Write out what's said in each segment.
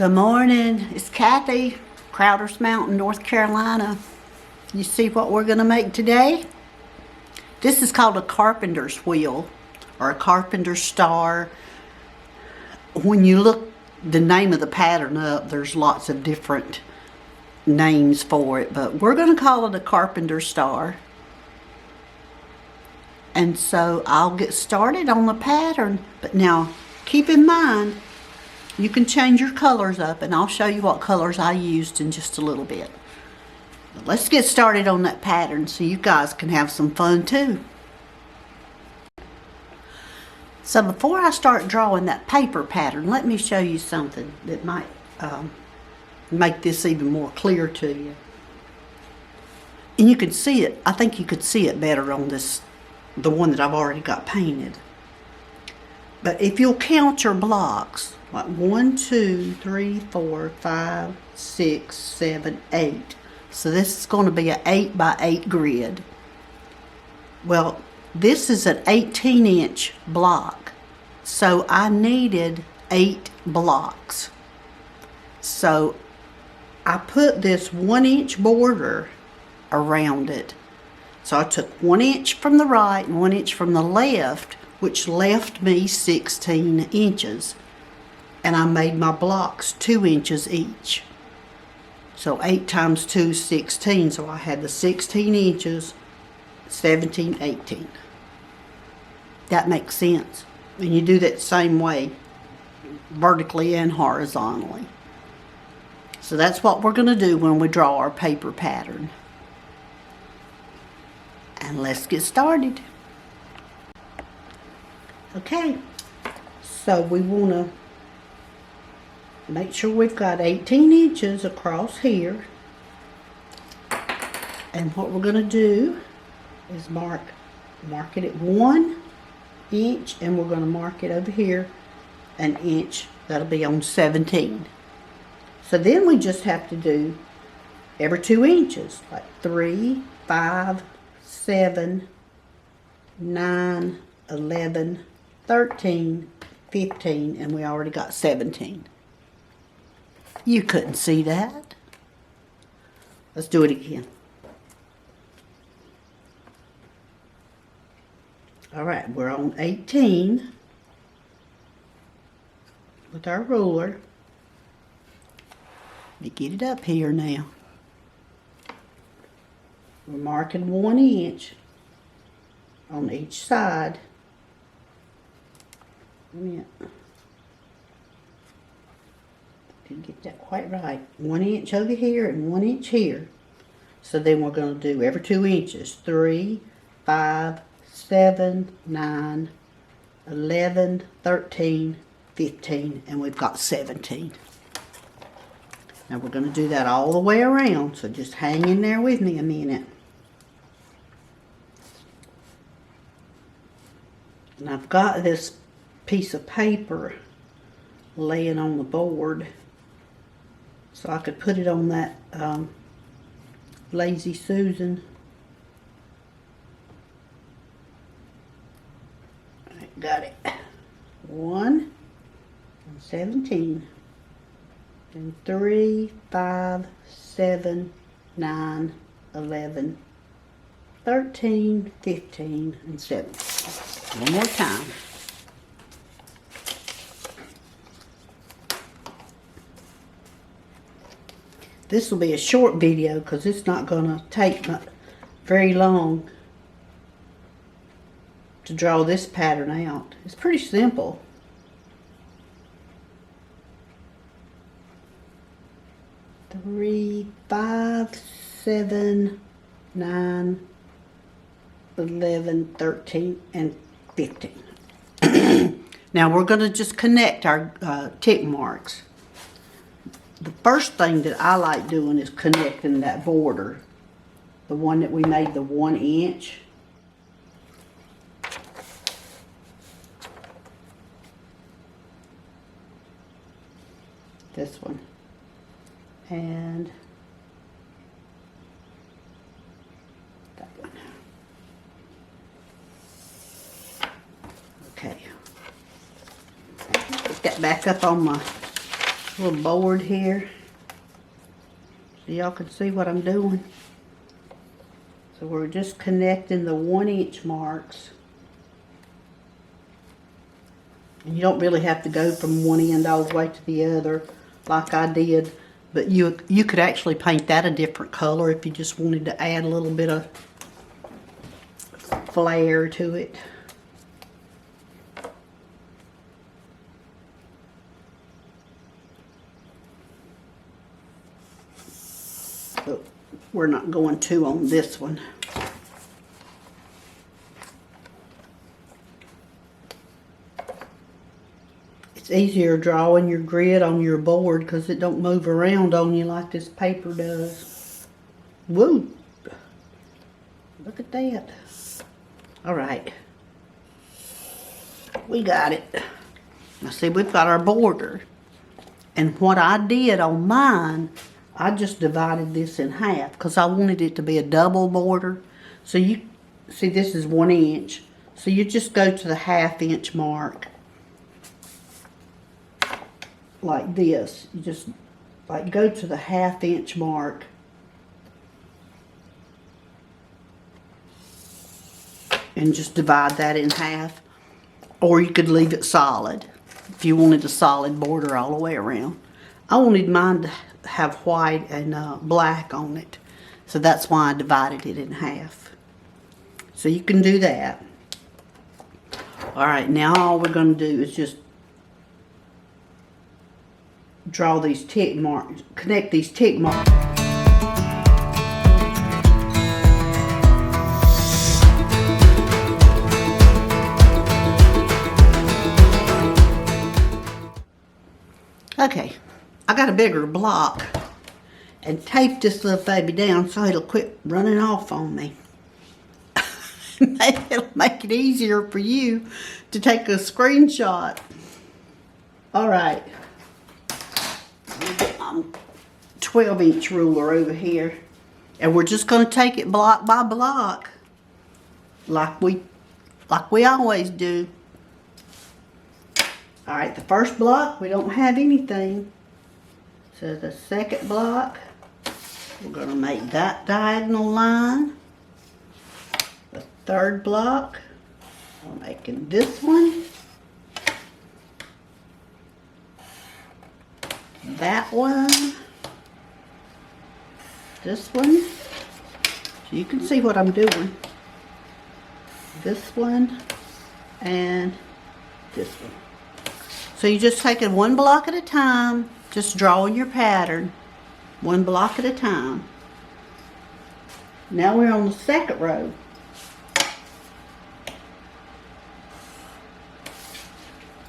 Good morning. It's Kathy, Crowder's Mountain, North Carolina. You see what we're going to make today? This is called a carpenter's wheel or a carpenter's star. When you look the name of the pattern up, there's lots of different names for it, but we're going to call it a carpenter's star. And so I'll get started on the pattern, but now keep in mind you can change your colors up, and I'll show you what colors I used in just a little bit. But let's get started on that pattern so you guys can have some fun too. So before I start drawing that paper pattern, let me show you something that might make this even more clear to you. And you can see it, I think you could see it better on this, the one that I've already got painted. But if you'll count your blocks, like 1, 2, 3, 4, 5, 6, 7, 8. So this is going to be an 8 by 8 grid. Well, this is an 18-inch block, so I needed 8 blocks. So I put this 1-inch border around it. So I took 1 inch from the right and 1 inch from the left, which left me 16 inches. And I made my blocks 2 inches each. So 8 times 2 is 16. So I had the 16 inches, 17, 18. That makes sense. And you do that same way, vertically and horizontally. So that's what we're going to do when we draw our paper pattern. And let's get started. Okay, so we want to make sure we've got 18 inches across here. And what we're going to do is mark it at 1 inch, and we're going to mark it over here an inch. That'll be on 17. So then we just have to do every 2 inches, like 3, 5, 7, 9, 11, 13, 15, and we already got 17. You couldn't see that. Let's do it again. All right, we're on 18 with our ruler. Let me get it up here now. We're marking 1 inch on each side. Yeah. Didn't get that quite right. 1 inch over here and 1 inch here. So then we're going to do every 2 inches. 3, 5, 7, 9, 11, 13, 15, and we've got 17. Now we're going to do that all the way around, so just hang in there with me a minute. And I've got this piece of paper laying on the board, so I could put it on that Lazy Susan. Alright, got it. 1 and 17. And 3, 5, 7, 9, 11, 13, 15, and 17. One more time. This will be a short video because it's not going to take very long to draw this pattern out. It's pretty simple. Three, 5, 7, 9, 11, 13, and 15. Now we're going to just connect our tick marks. The first thing that I like doing is connecting that border, the one that we made the 1 inch. This one. And that one. Okay. Put that back up on my little board here so y'all can see what I'm doing. So we're just connecting the 1-inch marks. And you don't really have to go from one end all the way to the other like I did. But you could actually paint that a different color if you just wanted to add a little bit of flair to it. But we're not going to on this one. It's easier drawing your grid on your board because it don't move around on you like this paper does. Woo! Look at that. Alright. We got it. Now see, we've got our border. And what I did on mine, I just divided this in half because I wanted it to be a double border. So you see, this is 1 inch. So you just go to the 1/2 inch mark. Like this. You just like go to the 1/2 inch mark. And just divide that in half. Or you could leave it solid if you wanted a solid border all the way around. I wanted mine to have white and black on it. So that's why I divided it in half. So you can do that. Alright, now all we're going to do is just draw these tick marks, connect these tick marks. Okay, I got a bigger block and taped this little baby down so it'll quit running off on me. It'll make it easier for you to take a screenshot. Alright. Get my 12-inch ruler over here, and we're just going to take it block by block like we always do. Alright, the first block we don't have anything, so the second block we're going to make that diagonal line. The third block we're making this one, that one, this one, so you can see what I'm doing, this one, and this one. So you just take it one block at a time, just drawing your pattern, one block at a time. Now we're on the second row.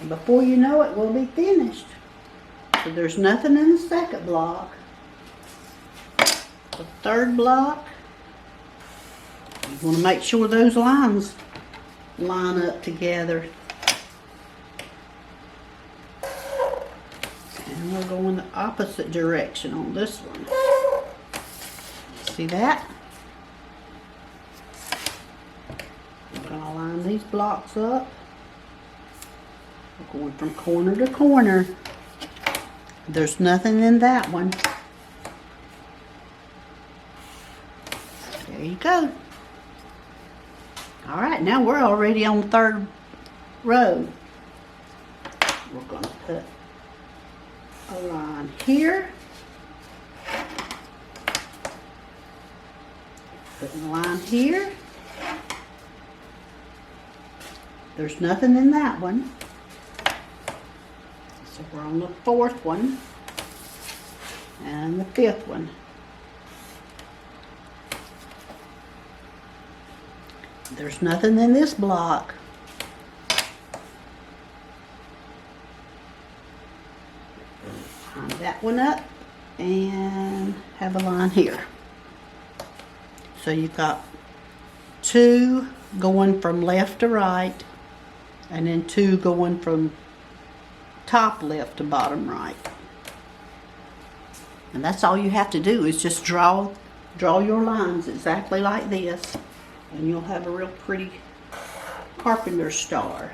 And before you know it, we'll be finished. So there's nothing in the second block. The third block, you want to make sure those lines line up together. And we're going the opposite direction on this one. See that? We're going to line these blocks up. We're going from corner to corner. There's nothing in that one. There you go. Alright, now we're already on the third row. We're going to put a line here. Putting a line here. There's nothing in that one. So we're on the fourth one and the fifth one. There's nothing in this block. Line that one up and have a line here. So you've got two going from left to right and then two going from top left to bottom right. And that's all you have to do is just draw your lines exactly like this, and you'll have a real pretty carpenter star,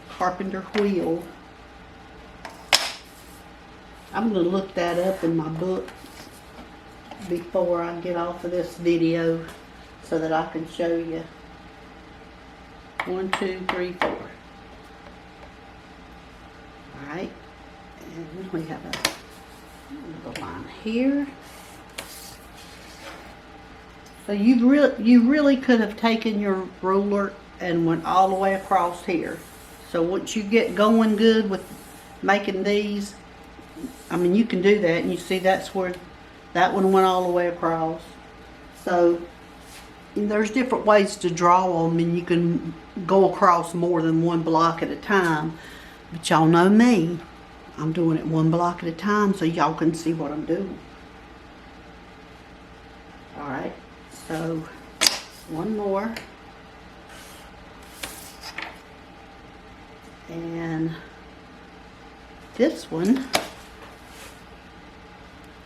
carpenter wheel. I'm going to look that up in my book before I get off of this video so that I can show you. 1, 2, 3, 4. Alright, and we have a little line here. So you really could have taken your ruler and went all the way across here. So once you get going good with making these, I mean, you can do that, and you see that's where that one went all the way across. So there's different ways to draw them, and you can go across more than one block at a time. But y'all know me, I'm doing it one block at a time so y'all can see what I'm doing. Alright, so one more. And this one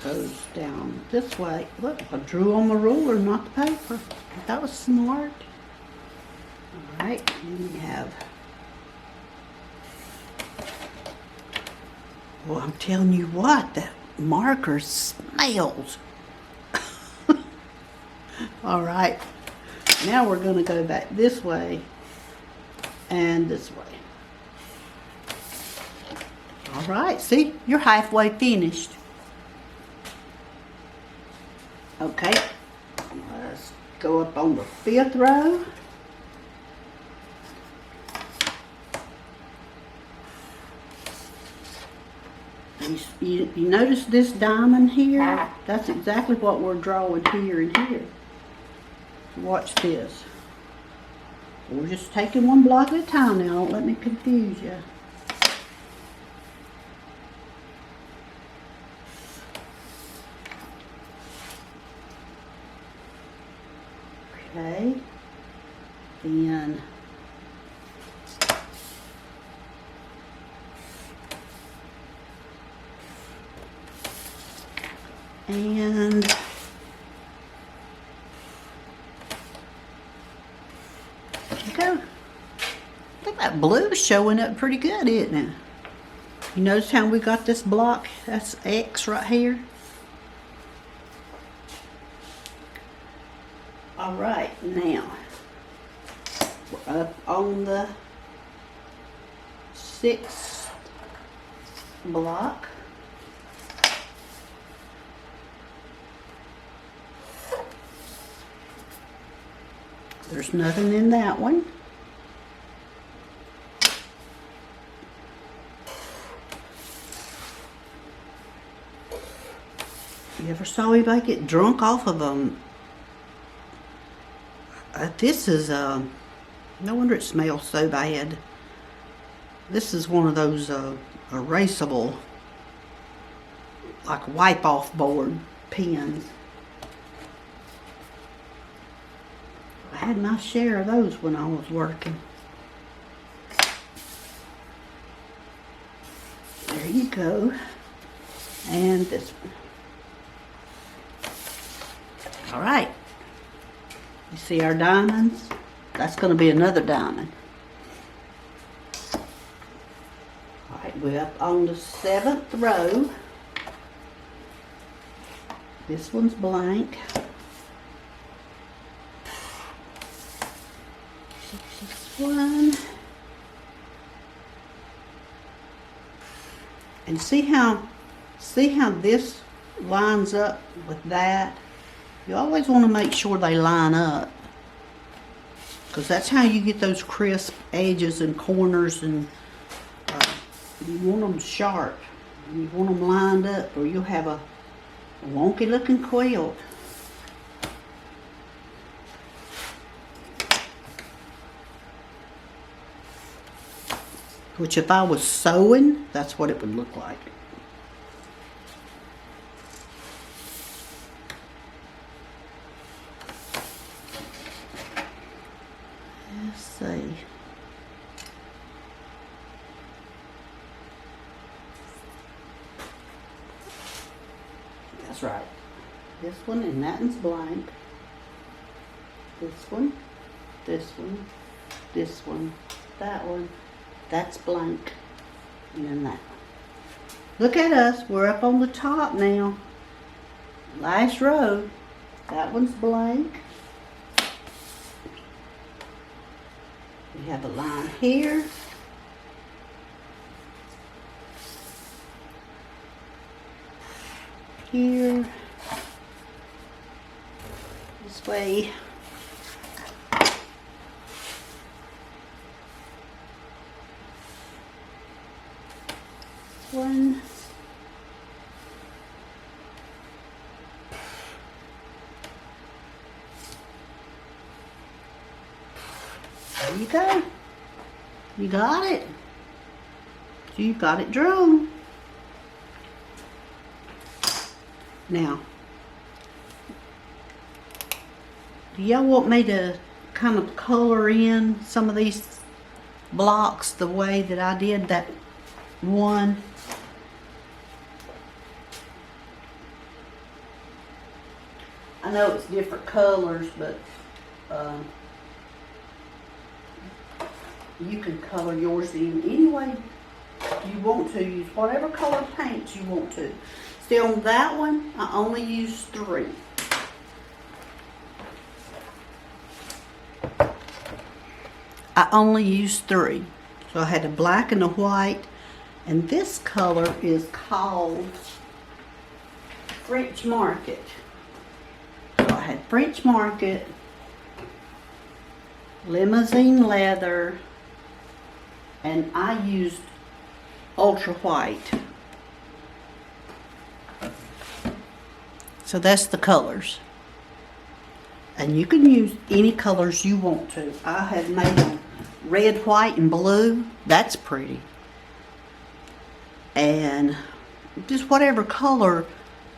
goes down this way. Look, I drew on the ruler, not the paper. That was smart. Alright, and we have, well, I'm telling you what, that marker smells. Alright, now we're going to go back this way and this way. Alright, see, you're halfway finished. Okay, let's go up on the 5th row. You notice this diamond here? That's exactly what we're drawing here and here. Watch this. We're just taking one block at a time now. Don't let me confuse you. Okay. Then and there you go. I think that blue is showing up pretty good, isn't it? You notice how we got this block? That's X right here. Alright, now we're up on the 6th block. There's nothing in that one. You ever saw anybody get drunk off of them? This is, no wonder it smells so bad. This is one of those erasable, like wipe-off board pens. I had my share of those when I was working. There you go. And this one. All right. You see our diamonds? That's going to be another diamond. All right, we're up on the 7th row. This one's blank. This one. And see how this lines up with that? You always want to make sure they line up, because that's how you get those crisp edges and corners, and you want them sharp. You want them lined up, or you'll have a wonky looking quilt. Which if I was sewing, that's what it would look like. Let's see. That's right. This one, and that one's blank. This one, this one, this one, that one. That's blank, and then that one. Look at us. We're up on the top now. Last row. That one's blank. We have a line here. Here. This way. One. There you go. You got it. You got it drawn. Now, do y'all want me to kind of color in some of these blocks the way that I did that one? I know it's different colors, but you can color yours in any way you want to. Use whatever color paint you want to. See, on that one, I only used 3. I only used 3. So I had a black and a white, and this color is called French Market. So I had French Market, Limousine Leather, and I used Ultra White. So that's the colors. And you can use any colors you want to. I have made them red, white, and blue. That's pretty. And just whatever color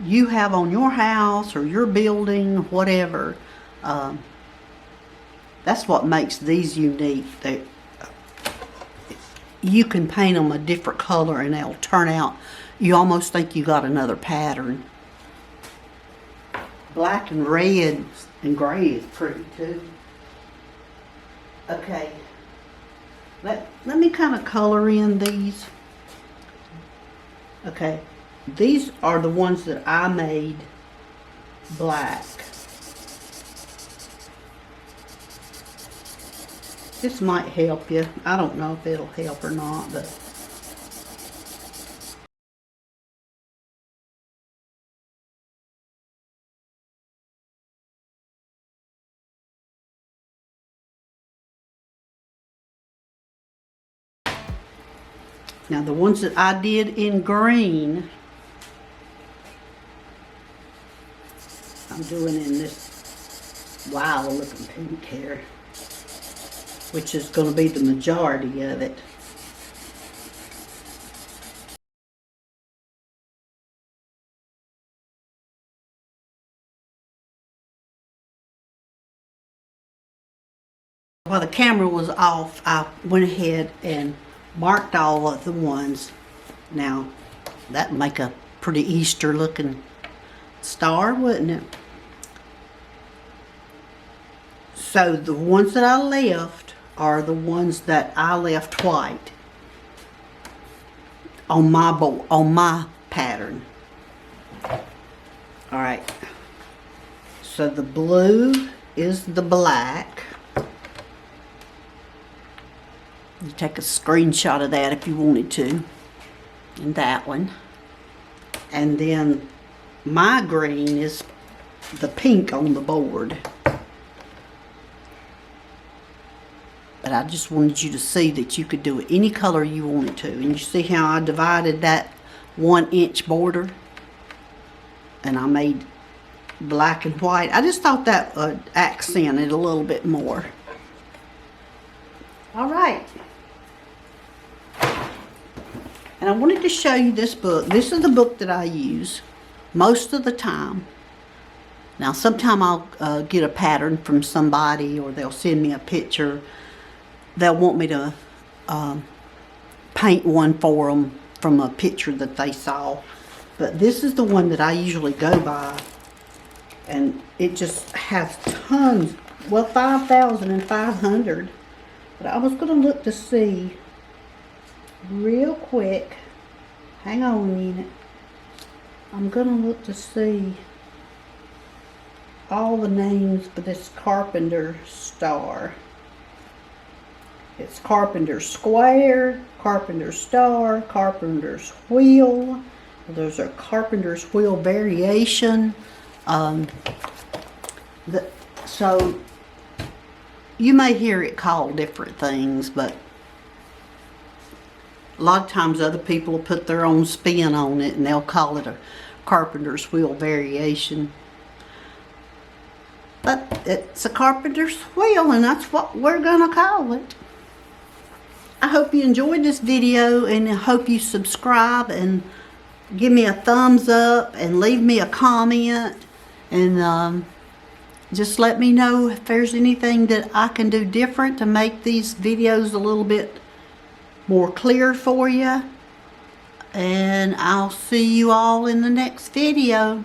you have on your house or your building, whatever. That's what makes these unique. You can paint them a different color and they'll turn out, you almost think you got another pattern. Black and red and gray is pretty too. Okay, let me kind of color in these. Okay, these are the ones that I made black. This might help you. I don't know if it'll help or not, but now the ones that I did in green, I'm doing in this wild looking pink here, which is going to be the majority of it. While the camera was off, I went ahead and marked all of the ones. Now, that'd make a pretty Easter looking star, wouldn't it? So the ones that I left are the ones that I left white on my board, on my pattern. All right. So the blue is the black. You take a screenshot of that if you wanted to. And that one. And then my green is the pink on the board. But I just wanted you to see that you could do it any color you wanted to. And you see how I divided that 1-inch border? And I made black and white. I just thought that would accent it a little bit more. All right. And I wanted to show you this book. This is the book that I use most of the time. Now, sometime I'll get a pattern from somebody, or they'll send me a picture. They'll want me to paint one for them from a picture that they saw. But this is the one that I usually go by. And it just has tons. Well, 5,500. But I was going to look to see real quick hang on a minute. I'm gonna look to see all the names for this carpenter star. It's carpenter square, carpenter star, carpenter's wheel. There's a carpenter's wheel variation. So you may hear it called different things, but a lot of times other people will put their own spin on it and they'll call it a carpenter's wheel variation. But it's a carpenter's wheel, and that's what we're gonna call it. I hope you enjoyed this video, and I hope you subscribe and give me a thumbs up and leave me a comment, and just let me know if there's anything that I can do different to make these videos a little bit more clear for you. And I'll see you all in the next video.